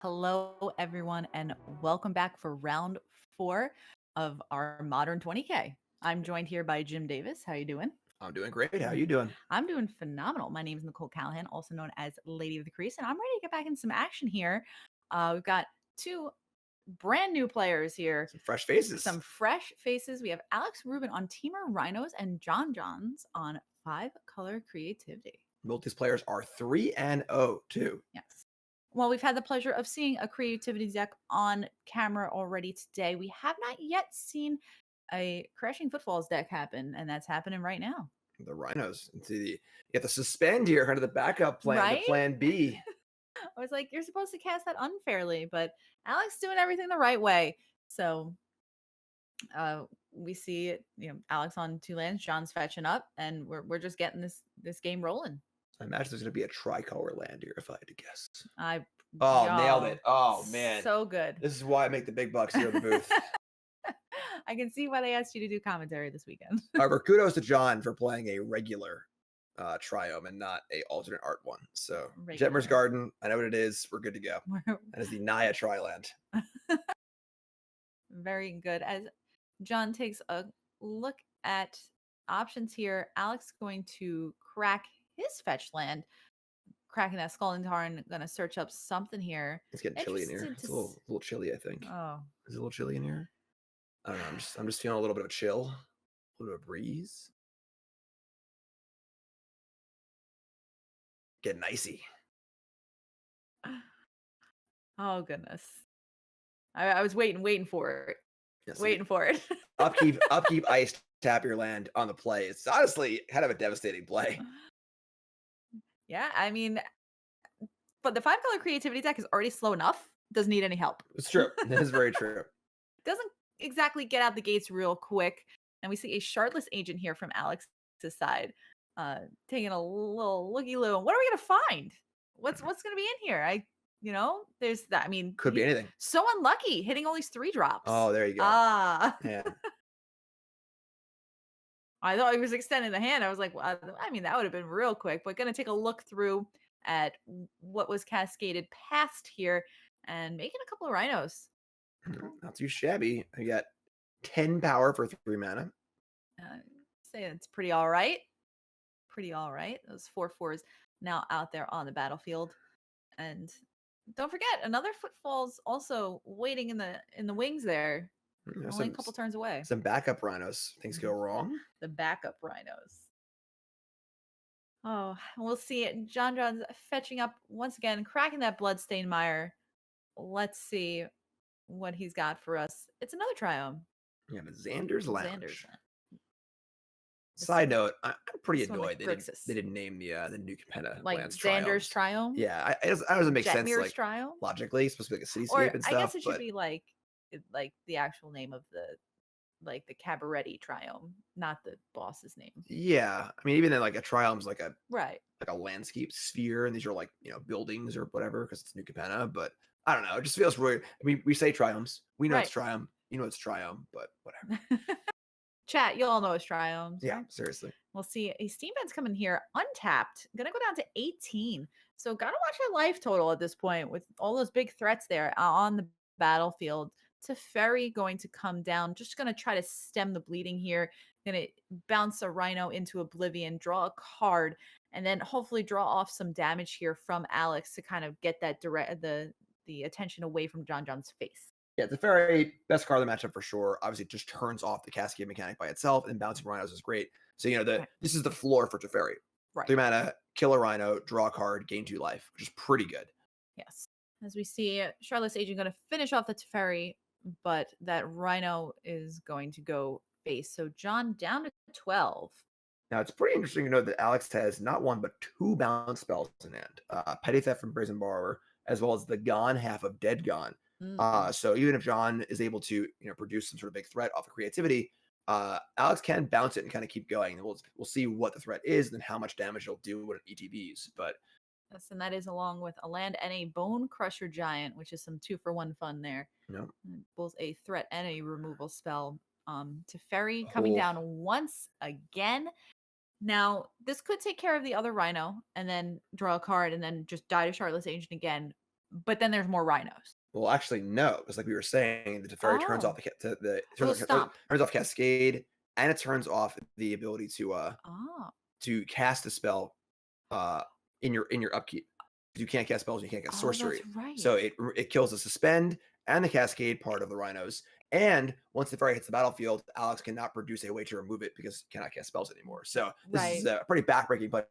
Hello, everyone, and welcome back for round 4 of our Modern 20K. I'm joined here by Jim Davis. How you doing? I'm doing great. How you doing? I'm doing phenomenal. My name is Nicole Callahan, also known as Lady of the Crease, and I'm ready to get back in some action here. We've got two brand new players here. Some fresh faces. Some fresh faces. We have Alex Rubin on Temur Rhinos and John Johns on 5-Color Creativity. Both these players are 3-0 too. Yes. Well, we've had the pleasure of seeing a creativity deck on camera already today. We have not yet seen a Crashing Footfalls deck happen, and that's happening right now. The Rhinos. And see, you have to suspend here, kind of the backup plan, Right? the plan B. I was like, you're supposed to cast that unfairly, but Alex doing everything the right way. So we see Alex on 2 lands, John's fetching up, and we're just getting this game rolling. I imagine there's going to be a tricolor land here, if I had to guess. Nailed it. Oh, man. So good. This is why I make the big bucks here in the booth. I can see why they asked you to do commentary this weekend. However, kudos to John for playing a regular Triome and not a alternate art one. So, Jetmer's Garden, I know what it is. We're good to go. That is the Naya Triland. Very good. As John takes a look at options here, Alex going to crack his fetch land, cracking that Scalding Tarn, gonna search up something here. It's getting chilly in here. It's a little chilly, I think. Oh, is it a little chilly in here? I don't know. I'm just feeling a little bit of a chill, a little bit of breeze. Getting icy. Oh goodness. I was waiting for it. Yes, waiting for it. upkeep ice, tap your land on the play. It's honestly kind of a devastating play. Yeah, I mean, but the 5-Color Creativity deck is already slow enough. Doesn't need any help. It's true. That is very true. Doesn't exactly get out the gates real quick. And we see a Shardless Agent here from Alex's side, taking a little looky-loo. What are we gonna find? What's gonna be in here? There's that. I mean, could be anything. So unlucky, hitting all these 3 drops. Oh, there you go. Yeah. I thought he was extending the hand. I was like, well, I mean, that would have been real quick. But gonna take a look through at what was cascaded past here and making a couple of Rhinos. Not too shabby. I got 10 power for 3 mana. Say it's pretty all right. Pretty all right. Those 4/4s now out there on the battlefield. And don't forget, another Footfalls also waiting in the wings there. Only a couple turns away. Some backup Rhinos. Things go wrong. The backup Rhinos. Oh, we'll see it. John John's fetching up once again, cracking that Bloodstained Mire. Let's see what he's got for us. It's another Triome. Yeah, but Xander's Lounge. Side note, I'm pretty annoyed they didn't name the New Capenna like lands Xander's Triome. Yeah, it doesn't make sense. Jetmir's Triome. Logically, it's supposed to be like a cityscape and stuff. I guess it should be like the actual name of the Cabaretti Triome, not the boss's name. Yeah, I mean, even then, like a Triome's like a landscape sphere, and these are like buildings or whatever because it's New Capenna. But I don't know, it just feels weird. I mean, we say Triomes, we know it's Triome, you know it's Triome, but whatever. Chat, you all know it's Triomes. Yeah, right? Seriously. We'll see. A Steam Bed's coming here untapped. Gonna go down to 18. So gotta watch that life total at this point with all those big threats there on the battlefield. Teferi going to come down. Just gonna try to stem the bleeding here. Gonna bounce a Rhino into oblivion, draw a card, and then hopefully draw off some damage here from Alex to kind of get that the attention away from John John's face. Yeah, Teferi, best card of the matchup for sure. Obviously, it just turns off the Cascade mechanic by itself, and bouncing Rhinos is great. So, this is the floor for Teferi. Right. 3 mana, kill a Rhino, draw a card, gain 2 life, which is pretty good. Yes. As we see, Shardless Agent going to finish off the Teferi, but that Rhino is going to go face. So, John down to 12. Now, it's pretty interesting to know that Alex has not 1, but 2 bounce spells in hand. Petty Theft from Brazen Borrower, as well as the Gone half of Dead Gone. So even if John is able to, produce some sort of big threat off of creativity, Alex can bounce it and kind of keep going. And we'll see what the threat is and then how much damage it'll do when it ETBs. But yes, and that is along with a land and a Bone Crusher Giant, which is some 2-for-1 fun there. Both a threat and a removal spell. Teferi coming down once again. Now, this could take care of the other Rhino and then draw a card and then just die to Shardless Agent again. but then there's more rhinos. Well, actually, no, because like we were saying, the Teferi turns off Oh, the oh, stomp. turns off Cascade, and it turns off the ability Oh, to cast a spell uh in your upkeep. You can't cast spells, you can't cast oh, that's sorcery. right. So it kills the suspend and the cascade part of the rhinos. And once the fairy hits the battlefield, Alex cannot produce a way to remove it because he cannot cast spells anymore. So this is Right. a pretty backbreaking play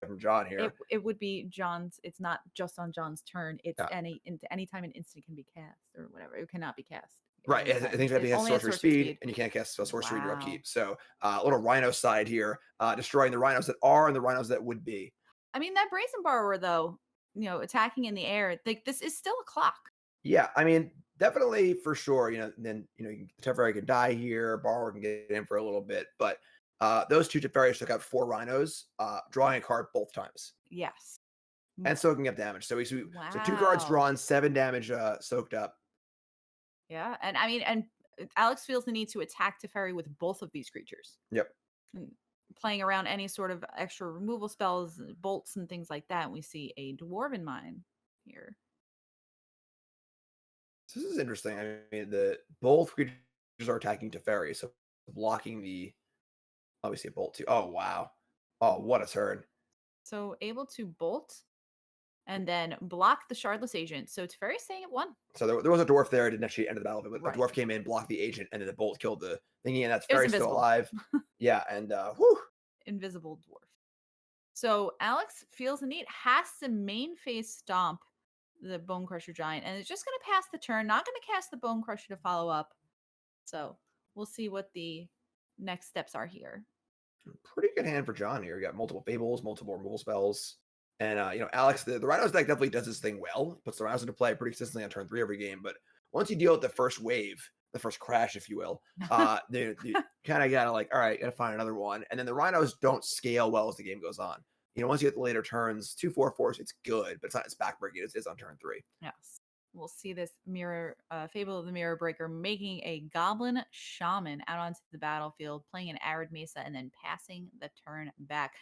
from John It here. it would be John's. It's not just on John's turn. It's Yeah. any time an instant can be cast or whatever. It cannot be cast at Right. any I time. think you have to It have only at sorcery sorcery speed, speed. and you can't cast spell sorcery in your Wow. upkeep. So a little rhino side here, destroying the rhinos that are and the rhinos that would be. I mean that brazen borrower though, attacking in the air. Like this is still a clock. Yeah, I mean, definitely for sure. Then Teferi can die here, Borrower can get in for a little bit, but those two Teferis took out 4 rhinos, drawing a card both times, Yes. Mm, and soaking up damage. So 2 cards wow. drawn, 7 damage soaked up. Yeah, and I mean, and Alex feels the need to attack Teferi with both of these creatures. Yep. And playing around any sort of extra removal spells, bolts, and things like that. We see a dwarven mine here. So this is interesting. I mean, the both creatures are attacking Teferi, so blocking the obviously a bolt too. Oh wow. Oh, what a turn. So able to bolt and then block the shardless agent. So Teferi's staying at 1. So there was a dwarf there. It didn't actually enter the battlefield, but a Right. dwarf came in, blocked the agent, and then the bolt killed the thingy, and that's It was very still invisible. alive. Yeah, and whew, Invisible dwarf. So Alex feels the need, has to main phase stomp the Bone Crusher Giant, and it's just going to pass the turn. Not going to cast the Bone Crusher to follow up. So we'll see what the next steps are here. pretty good hand for John here. You got multiple fables, multiple removal spells. And Alex, the Rhinos deck definitely does this thing well. He puts the Rhinos into play pretty consistently on turn 3 every game. But once you deal with the first wave, the first crash, if you will, you kind of gotta like, all right, gotta find another one. And then the Rhinos don't scale well as the game goes on. Once you get the later turns, 2/4/4s, it's good, but it's not as backbreaking as it is on turn 3. Yes. We'll see this Fable of the Mirror Breaker making a Goblin Shaman out onto the battlefield, playing an Arid Mesa, and then passing the turn back.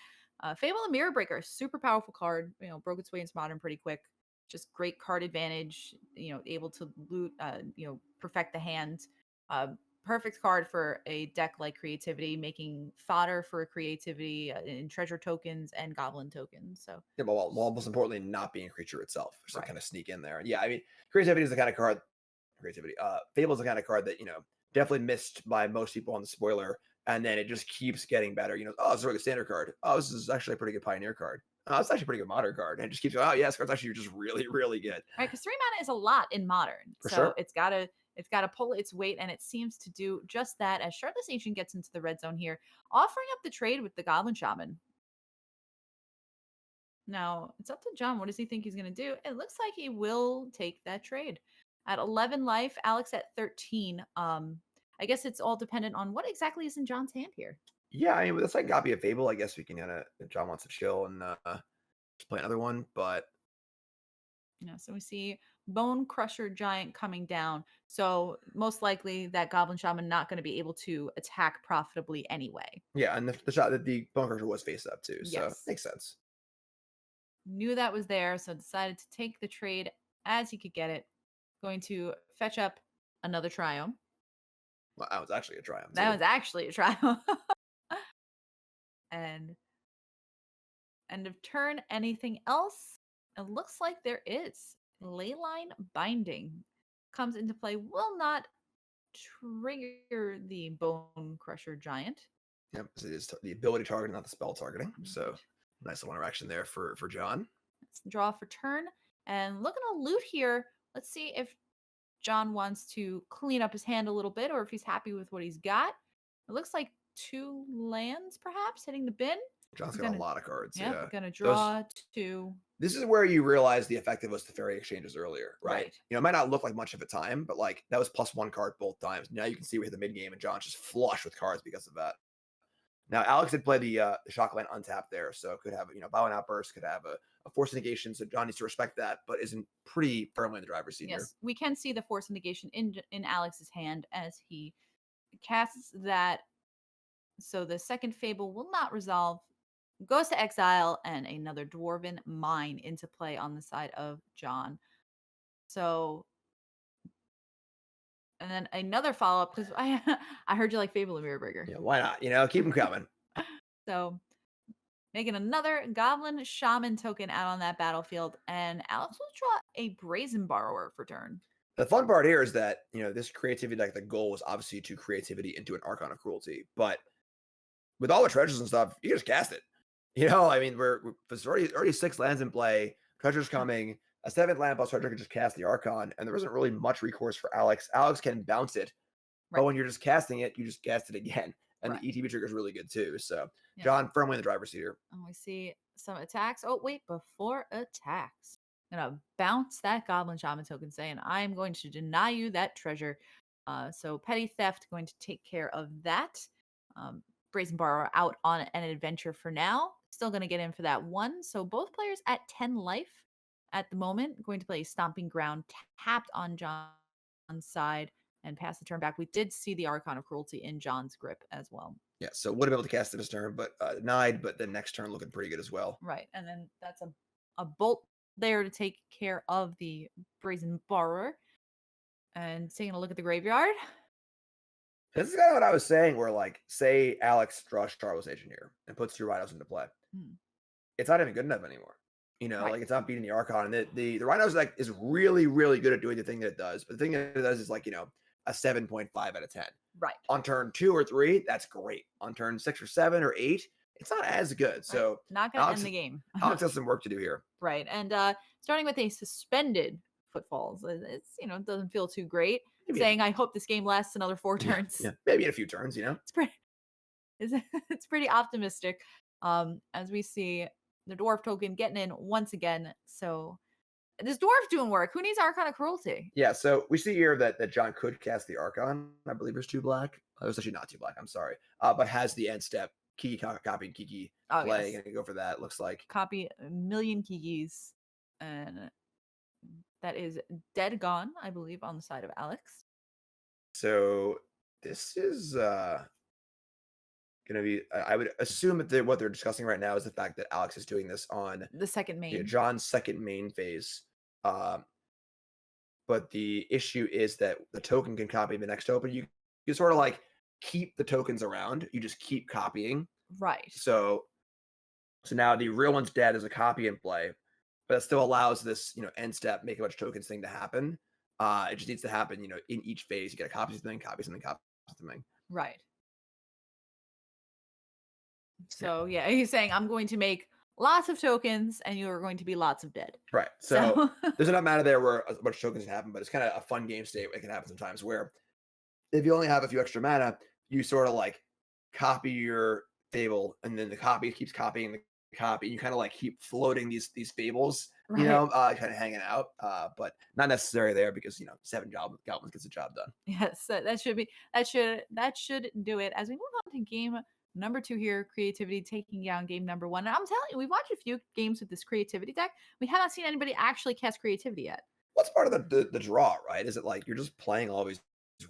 Fable of the Mirror Breaker, super powerful card. Broke its way into Modern pretty quick. Just great card advantage. Able to loot. Perfect the hand. Uh, Perfect card for a deck like Creativity, making fodder for creativity in treasure tokens and goblin tokens. So Yeah, but while most importantly, not being a creature itself, just to right. kind of sneak in there. Yeah, I mean, creativity is the kind of card. Creativity. Fable is the kind of card that definitely missed by most people on the spoiler, and then it just keeps getting better. Oh, this is a really good standard card. Oh, this is actually a pretty good pioneer card. Oh, it's actually a pretty good modern card, and it just keeps going. Oh, yeah, this card's actually just really, really good Right, because 3 mana is a lot in modern. for So sure. it's gotta pull its weight, and it seems to do just that as Shardless Agent gets into the red zone here, offering up the trade with the Goblin Shaman. Now, it's up to John. What does he think he's gonna do? It looks like he will take that trade. At 11 life, Alex at 13. I guess it's all dependent on what exactly is in John's hand here. Yeah, I mean, with this like copy of Fable, I guess we can kind of if John wants to chill and just play another one, but So we see Bone Crusher Giant coming down. So most likely that Goblin Shaman not going to be able to attack profitably anyway. yeah, and the shot that the bone crusher was face up too, so Yes. makes sense. Knew that was there, so decided to take the trade as he could get it. Going to fetch up another Triumph. Well, that was actually a triumph That too. was actually a Triumph. And end of turn, anything else? It looks like there is. Leyline Binding comes into play. Will not trigger the Bone Crusher Giant. Yep, so it is the ability targeting, not the spell targeting. So Right. nice little interaction there for John. Let's draw for turn. And looking to loot here. Let's see if John wants to clean up his hand a little bit or if he's happy with what he's got. It looks like 2 lands, perhaps, hitting the bin. John's I'm got a gonna, lot of cards. yep, Yeah, gonna those. draw 2. This is where you realize the effectiveness of the fairy exchanges earlier, right? Right. It might not look like much of a time, but like that was +1 card both times. Now you can see we hit the mid game, and John's just flush with cards because of that. Now Alex did play the Shockland untapped there, so could have Bow and Outburst, could have a force negation. So John needs to respect that, but isn't pretty firmly in the driver's seat here. Yes, we can see the force negation in Alex's hand as he casts that. So the second fable will not resolve. goes to exile, and another Dwarven Mine into play on the side of John. So, and then another follow up because I I heard you like Fable of Mirrorburger. Yeah, why not? Keep them coming. So making another Goblin Shaman token out on that battlefield, and Alex will draw a Brazen Borrower for turn. The fun part here is that, this creativity, like the goal was obviously to creativity into an Archon of Cruelty, but with all the treasures and stuff, you just cast it. I mean, there's already 6 lands in play, treasures coming, a 7th land plus treasure can just cast the Archon, and there isn't really much recourse for Alex. Alex can bounce it, but Right. when you're just casting it, you just cast it again. And Right. the ETB trigger is really good too. So Yeah. John firmly in the driver's seat here. And we see some attacks. Oh, wait, before attacks. I'm gonna bounce that Goblin Shaman token saying I'm going to deny you that treasure. So Petty Theft going to take care of that. Brazen Borrower out on an adventure for now. Still gonna get in for that one. So both players at 10 life at the moment. Going to play Stomping Ground tapped on John's side and pass the turn back. We did see the Archon of Cruelty in John's grip as well. Yeah, so would have been able to cast it this turn, but denied. But the next turn looking pretty good as well. Right. And then that's a bolt there to take care of the Brazen Borrower. And taking a look at the graveyard. This is kind of what I was saying, where like, say Alex draws Charles Agent here and puts 2 Rhinos into play. Hmm. It's not even good enough anymore. Right. Like it's not beating the Archon. And the Rhinos is really, really good at doing the thing that it does. But the thing that it does is like, a 7.5 out of 10. Right. On turn 2 or 3, that's great. On turn 6 or 7 or 8, it's not as good. Right. So Not gonna end the game. Alex has some work to do here. Right. And starting with a suspended footfalls. It's it doesn't feel too great. Maybe Saying I hope this game lasts another 4 turns. yeah, maybe in a few turns. It's pretty it's pretty optimistic. As we see the dwarf token getting in once again. So this dwarf doing work. Who needs Archon of Cruelty? Yeah, so we see here that John could cast the Archon. I believe there's 2 black. It was actually not 2 black. I'm sorry. But has the end step. Kiki copying Kiki play. Yes. Gonna go for that. Looks like Copy a million Kikis. And that is dead gone, I believe, on the side of Alex. so. This is gonna be. I would assume that what they're discussing right now is the fact that Alex is doing this on The second main. John's second main phase. Um, but the issue is that the token can copy the next token. You sort of like keep the tokens around. You just keep copying. Right. So now the real one's dead as a copy in play, but it still allows this end step make a bunch of tokens thing to happen. It just needs to happen in each phase. You get a copy something, copy something, copy something. Right. So yeah, he's saying I'm going to make lots of tokens and you are going to be lots of dead. Right. So there's enough mana there where a bunch of tokens can happen, but it's kind of a fun game state. It can happen sometimes where if you only have a few extra mana, you sort of like copy your fable, and then the copy keeps copying the copy. You kind of like keep floating these fables, Right. kind of hanging out, but not necessary there because 7 goblins gets the job done. Yes, that should be that should do it. As we move on to game number 2 here, creativity taking down game number 1. And I'm telling you, we've watched a few games with this creativity deck. We haven't seen anybody actually cast creativity yet. What's part of the draw, right? Is it like you're just playing all these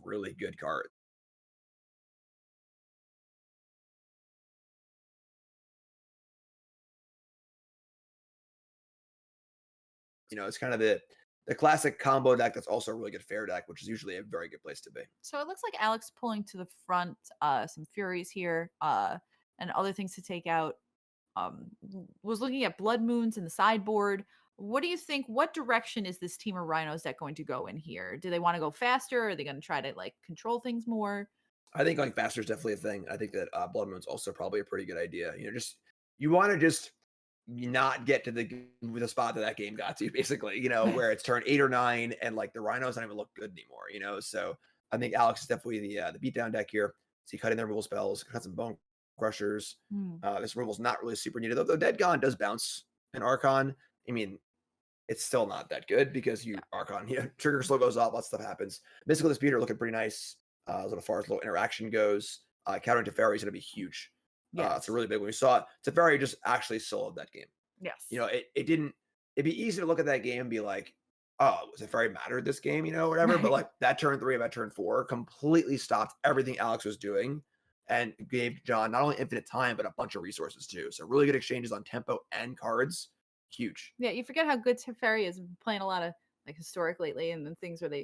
really good cards? It's kind of the classic combo deck that's also a really good fair deck, which is usually a very good place to be. So it looks like Alex pulling to the front, some Furies here, and other things to take out. Was looking at Blood Moons in the sideboard. What do you think? What direction is this Temur Rhinos deck going to go in here? Do they want to go faster? Are they going to try to like control things more? I think going faster is definitely a thing. I think that Blood Moon's also probably a pretty good idea. Just you want to just not get to the spot that game got to, basically. Where it's turn 8 or 9, and like the Rhinos don't even look good anymore. So I think Alex is definitely the beatdown deck here. So you cut in their removal spells, cut some Bone Crushers. Hmm. This removal's not really super needed, though. Ded Gone does bounce an Archon. I mean, it's still not that good because Archon, trigger slow goes off, lots of stuff happens. Mystical Disputer looking pretty nice as far as low interaction goes. Countering Teferi is going to be huge. Yes. It's a really big one. We saw Teferi just actually soloed that game. Yes. It didn't. It'd be easy to look at that game and be like, oh, was Teferi mattered this game, whatever. Right. But like that turn 3 of that turn 4 completely stopped everything Alex was doing and gave John not only infinite time, but a bunch of resources too. So really good exchanges on tempo and cards. Huge. Yeah, you forget how good Teferi is playing a lot of like historic lately, and then things where they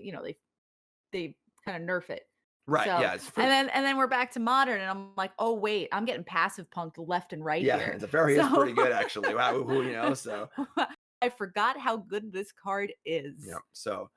kind of nerf it. Right. So Yeah. It's for, and then we're back to modern, and I'm like, oh wait, I'm getting passive punked left and right yeah. here. And Teferi is So pretty good actually. Wow. So I forgot how good this card yeah. is. So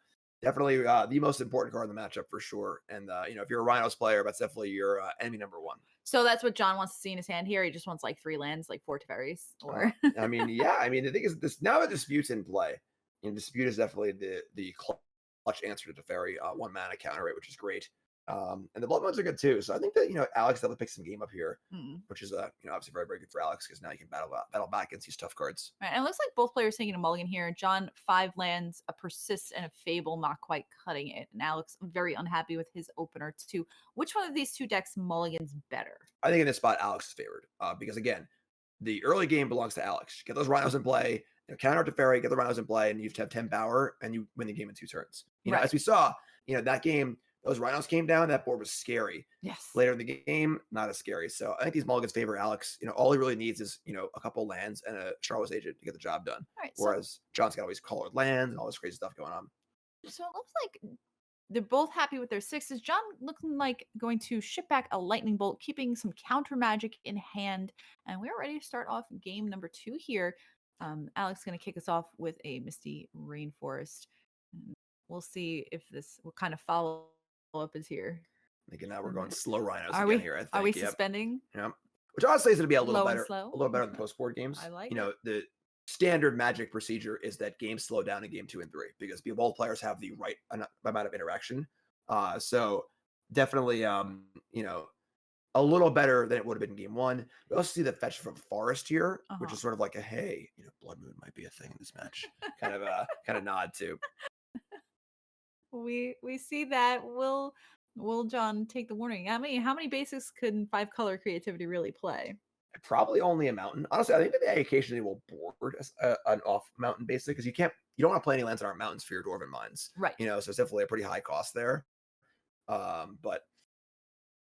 definitely the most important card in the matchup for sure. And if you're a Rhinos player, that's definitely your enemy number one. So that's what John wants to see in his hand here. He just wants like 3 lands, like 4 Teferis, or I mean, yeah. I mean, the thing is, this now that dispute's in play, dispute is definitely the clutch answer to Teferi, 1 mana counter rate, which is great. And the blood moons are good too. So I think that Alex definitely pick some game up here, Mm. which is obviously very very good for Alex because now you can battle back against these tough cards. Right, and it looks like both players taking a mulligan here. John 5 lands, a persist, and a fable, not quite cutting it. And Alex very unhappy with his opener too. Which one of these two decks mulligans better? I think in this spot Alex is favored because again, the early game belongs to Alex. Get those Rhinos in play, counter Teferi, get the Rhinos in play, and you have 10 power, and you win the game in 2 turns. Right. As we saw, that game, those Rhinos came down, that board was scary. Yes. Later in the game, not as scary. So I think these mulligans favor Alex. All he really needs is, a couple lands and a Charlotte's Agent to get the job done. All right, Whereas John's got all these colored lands and all this crazy stuff going on. So it looks like they're both happy with their 6s. John looking like going to ship back a lightning bolt, keeping some counter magic in hand. And we're ready to start off game number 2 here. Alex is going to kick us off with a Misty Rainforest. And we'll see if what kind of follow up is here. Again, now we're going slow Rhinos Are again we, here, I think. Are we Yep. suspending? Yep. Which honestly is going to be a little Low and better, slow? a little better than post-board games. I like The standard Magic procedure is that games slow down in game 2 and 3 because both players have the right amount of interaction. So definitely, a little better than it would have been in game 1. We also see the fetch from Forest here, which is sort of like a hey, Blood Moon might be a thing in this match, kind of nod too. We see that. Will John take the warning? How many basics could 5-color creativity really play? Probably only a mountain. Honestly, I think that they occasionally will board an off mountain basic because you don't want to play any lands that aren't mountains for your Dwarven Mines. Right. So it's definitely a pretty high cost there. But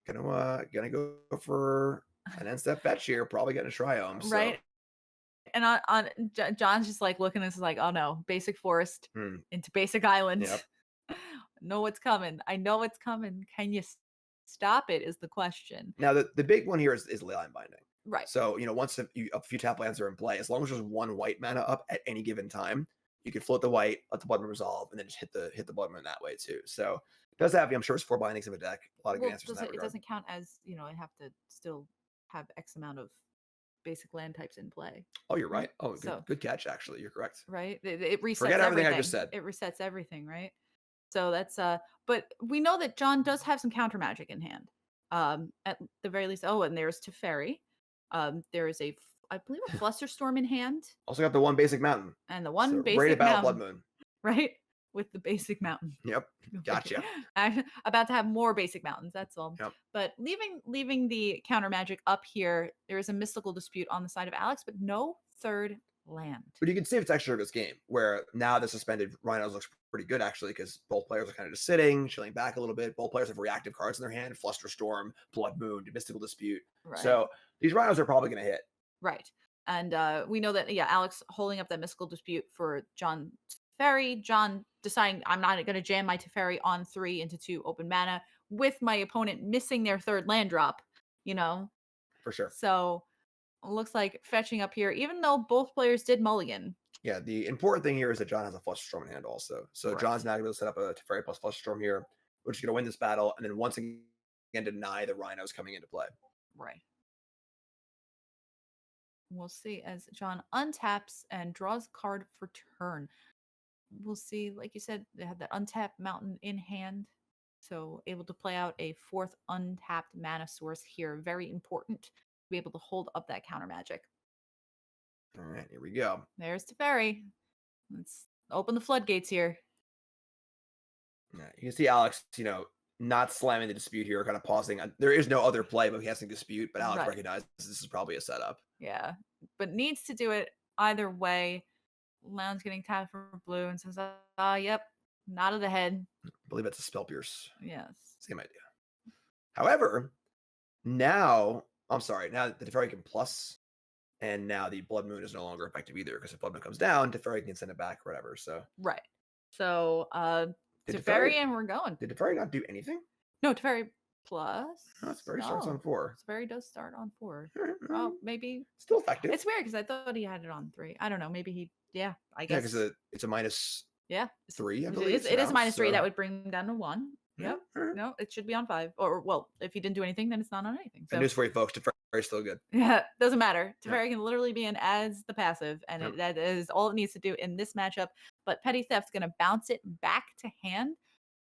gonna go for an end step fetch here. Probably gonna Triome. So. Right. And on John's just like looking at this like, oh no, basic forest into basic island. Yep. Know what's coming. I know what's coming. Can you stop it? Is the question. Now the big one here is Leyline Binding. Right. So once a few tap lands are in play, as long as there's 1 white mana up at any given time, you can float the white, let the Blood Moon resolve, and then just hit the Blood Moon that way too. So it does have, I'm sure it's 4 bindings of a deck. A lot of good answers in that regard. It doesn't count as I have to still have X amount of basic land types in play. Oh, you're right. Oh, good catch. Actually, you're correct. Right. It resets. Forget everything I just said. It resets everything. Right. So that's but we know that John does have some counter magic in hand. At the very least. Oh, and there's Teferi. There is I believe a Flusterstorm in hand. Also got the 1 basic mountain. And the 1 so basic ready to battle mountain. Blood Moon. Right? With the basic mountain. Yep. Gotcha. I'm about to have more basic mountains, that's all. Yep. But leaving the counter magic up here, there is a mystical dispute on the side of Alex, but no 3rd land. But you can see it's texture of this game, where now the suspended Rhinos looks pretty good actually, because both players are kind of just sitting, chilling back a little bit. Both players have reactive cards in their hand: Flusterstorm, Blood Moon, Mystical Dispute. Right. So these Rhinos are probably going to hit. Right. And we know that, Alex holding up that mystical dispute for John Teferi. John deciding I'm not going to jam my Teferi on 3 into 2 open mana with my opponent missing their 3rd land drop, For sure. So it looks like fetching up here, even though both players did mulligan. Yeah, the important thing here is that John has a Flusterstorm in hand also. So right. John's now going to set up a Teferi plus Flusterstorm here, which is going to win this battle, and then once again deny the Rhinos coming into play. Right. We'll see as John untaps and draws a card for turn. We'll see, like you said, they have that untapped mountain in hand. So able to play out a 4th untapped mana source here. Very important to be able to hold up that counter magic. All right, here we go. There's Teferi. Let's open the floodgates here. Yeah, you can see Alex, not slamming the dispute here, kind of pausing. There is no other play, but he has to dispute. But Alex recognizes this is probably a setup. Yeah, but needs to do it either way. Lounge getting tapped for blue and says, yep, nod of the head. I believe it's a Spell Pierce. Yes. Same idea. However, Now, I'm sorry, now the Teferi can plus, and now the Blood Moon is no longer effective either because if Blood Moon comes down, Teferi can send it back or whatever. So Right. So, did Teferi Teferi and we're going. did Teferi not do anything? No, Teferi plus? No, Teferi starts on No. 4. Teferi does start on 4. Alright, Oh, maybe still effective. it's weird because I thought he had it on 3. I don't know. Maybe he yeah, I Yeah, because guess. it's a minus Yeah. 3, I It believe. is So it is now, -3 that so would bring him down to 1. yeah, Yep. all right. No, it should be on 5. Or well, if he didn't do anything, then it's not on anything. And So news for you folks, Teferi's still good. yeah, doesn't matter. Yep, Teferi can literally be in as the passive, and yep. that is all it needs to do in this matchup. But Petty Theft's going to bounce it back to hand.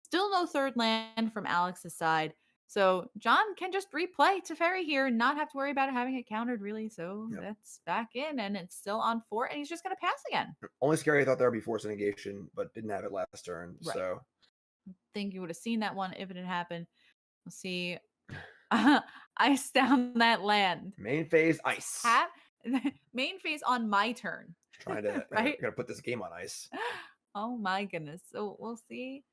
Still no third land from Alex's side. So John can just replay Teferi here and not have to worry about having it countered, really. So Yep. that's back in, and it's still on 4, and he's just going to pass again. Only scary I thought there would be force negation, but didn't have it last turn. Right. So Think you would have seen that one if it had happened. We'll see. Ice down that land. main phase ice. Main phase on my turn. Trying to right? gotta put this game on ice. Oh my goodness. So we'll see.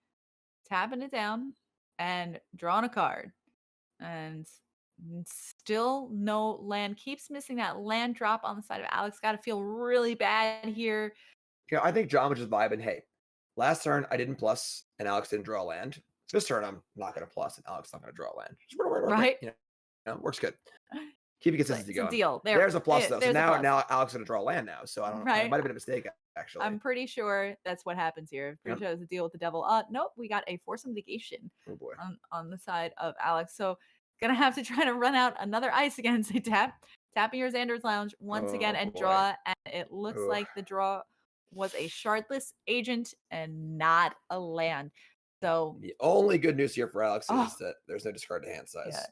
Tapping it down and drawing a card. And still no land. Keeps missing that land drop on the side of Alex. Got to feel really bad here. Yeah, I think John was just vibing. Hey, last turn I didn't plus, and Alex didn't draw a land. This turn I'm not going to plus, and Alex not going to draw a land. Right? You know, works good. Keep the consistency It's a going. deal. There's a plus though. So There's a plus. now Alex is going to draw a land now. So I don't know. It Right? might have been a mistake actually. I'm pretty sure that's what happens here. Pretty sure it's a deal with the devil. Nope, we got a force of negation Oh boy. on the side of Alex. So gonna have to try to run out another ice again. So tapping your Xander's Lounge once again Oh and boy. draw. And it looks Ugh. like the draw was a shardless agent and not a land. So The only good news here for Alex Oh. is that there's no discard to hand size. yeah,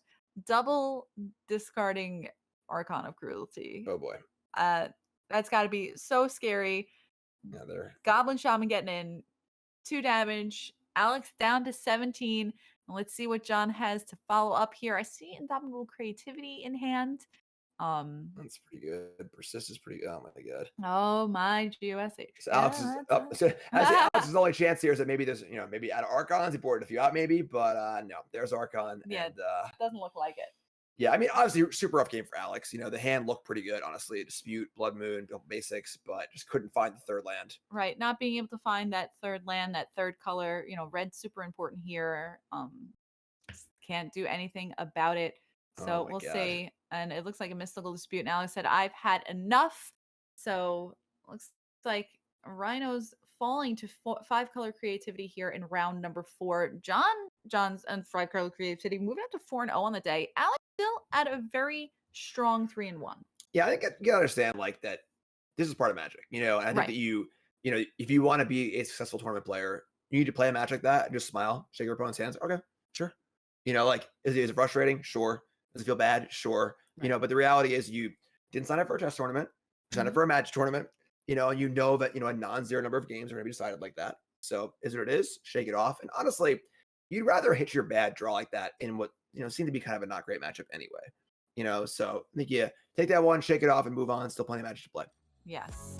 double discarding Archon of Cruelty. Oh boy. That's got to be so scary. Yeah, there. Goblin Shaman getting in 2 damage. Alex down to 17. And let's see what John has to follow up here. I see Indomitable Creativity in hand. That's pretty good. Persist is pretty good. Oh my god. Oh my GOSH. So Alex is up. So I say Alex's only chance here is that maybe there's maybe out of Archons he boarded a few out maybe, but no, there's Archon. Yeah, and doesn't look like it. yeah, I mean obviously super rough game for Alex. The hand looked pretty good, honestly. Dispute, Blood Moon, built basics, but just couldn't find the third land. Right, not being able to find that third land, that third color. Red's super important here. Can't do anything about it. So Oh my we'll God. see. And it looks like a mystical dispute. And Alex said, I've had enough. So looks like Rhinos falling to 5-color creativity here in round number 4. John's and 5-color creativity moving up to 4-0 on the day. Alex still at a very strong 3-1. Yeah, I think you gotta understand like that this is part of Magic, and I think Right. that if you want to be a successful tournament player, you need to play a match like that and just smile, shake your opponent's hands. Okay, sure. Like, is it frustrating? Sure. Does it feel bad? Sure. Right. But the reality is you didn't sign up for a chess tournament. You signed up for a match tournament, and that, a non-zero number of games are going to be decided like that. So is what it is. Shake it off. And honestly, you'd rather hit your bad draw like that in what, seemed to be kind of a not great matchup anyway. So I think, yeah, take that one, shake it off and move on. Still plenty of matches to play. Yes.